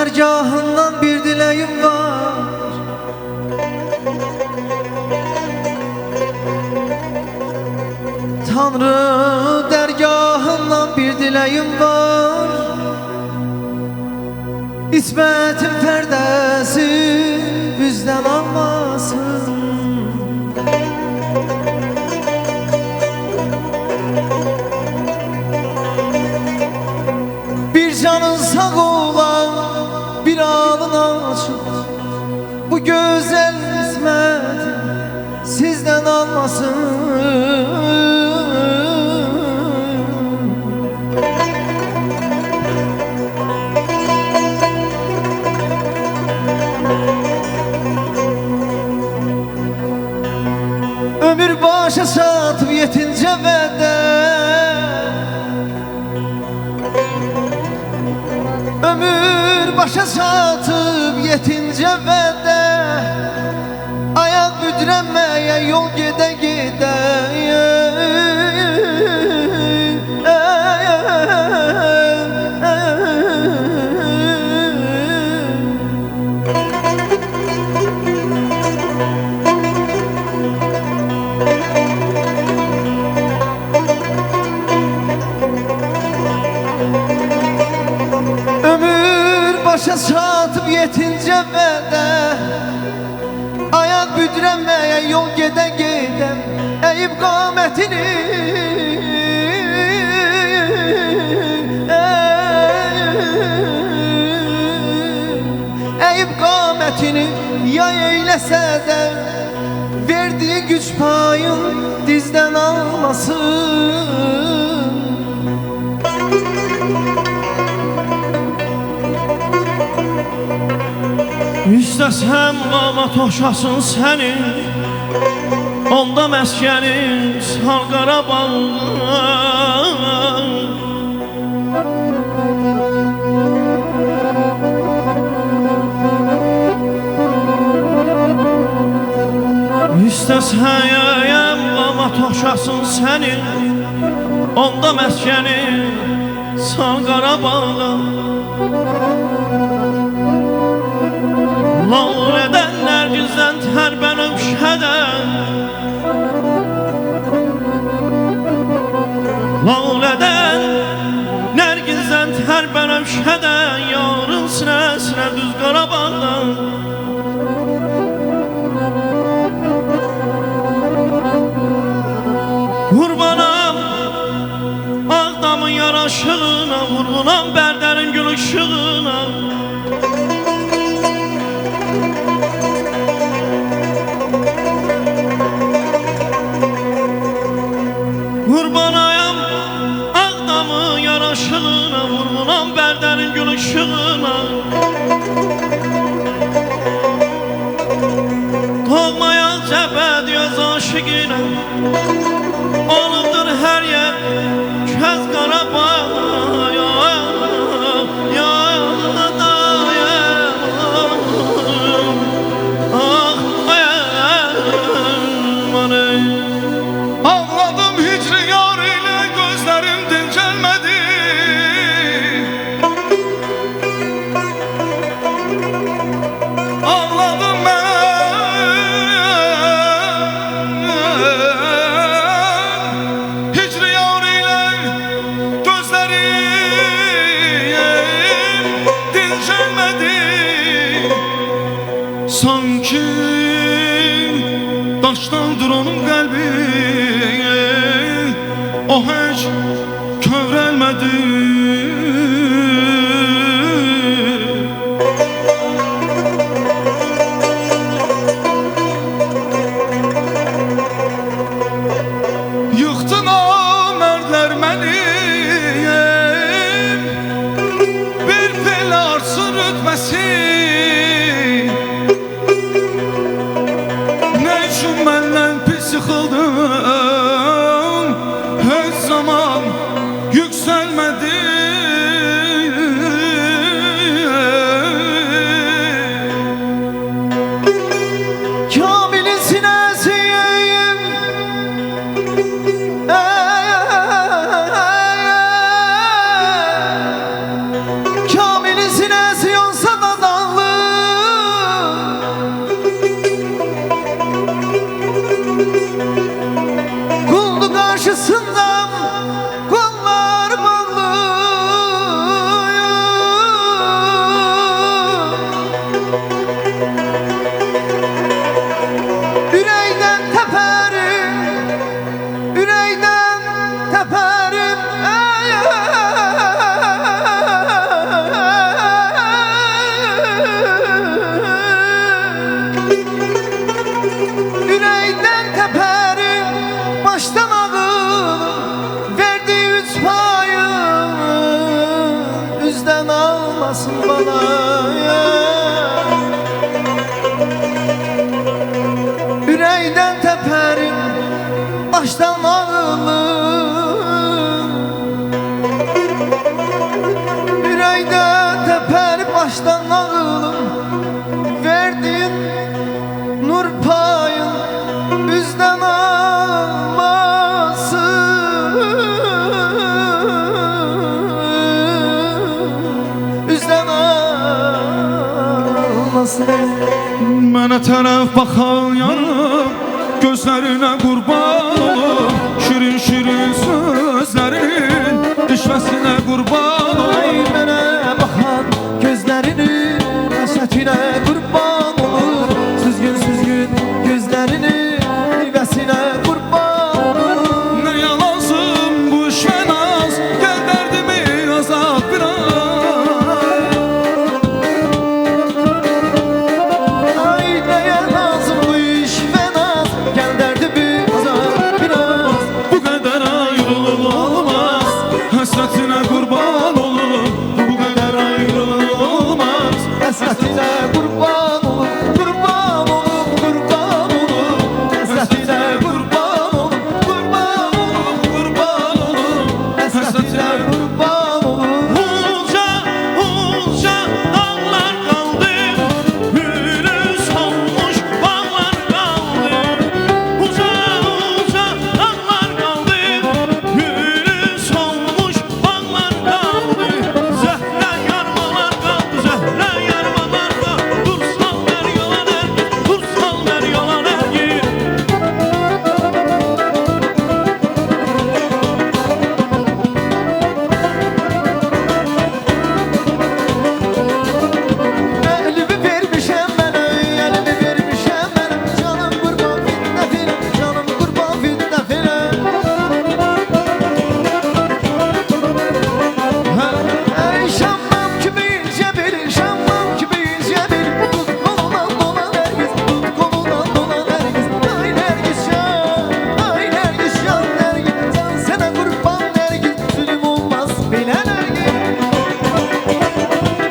dergahından bir dileğim var. Tanrı dergahından bir dileğim var. İsmetin perdesi bizden almasın. Bir canın sağ olan bir alın açıp bu güzel hizmeti sizden almasın. Ömür başa satıp yetince ömür başa satıp yetince ayak büdrenmeye yol gide gide başa satıp yetince ayak büdrenmeye yol gide gide eğip kametini eğip kametini yay eylese de verdiği güç payın dizden almasın. İstəsəm qama toşasın səni, onda məskənin sal Qarabağda. İstəsəm qama toşasın səni, onda məskənin sal Qarabağda. Lağlədən nərgizdən tərbənəm şədən, Lağlədən nərgizdən tərbənəm şədən, yarın sinəsinə düz Qarabağdan. Qurbanam Ağdamın yaraşığına, vurğunam Bərdənin gül ışığına. Qurbanayam Ağdamın yaraşığına, vurğunam Bərdənin gül ışığına. Doğmayaq cəbəd yaz aşıqına, olubdur hər yer kəz Qarabağ. Sanki daşdandır onun qəlbi, o heç kövrəlmədi. Yıxdı namərdlər məni, bir fel arsın rütməsi. Məndən pis yıxıldım, heç zaman yüksəlmədim. sen. Mənə tərəf baxan yanım, gözlərinə qurban olum. Şirin şirin sözlərin, işvəsinə qurban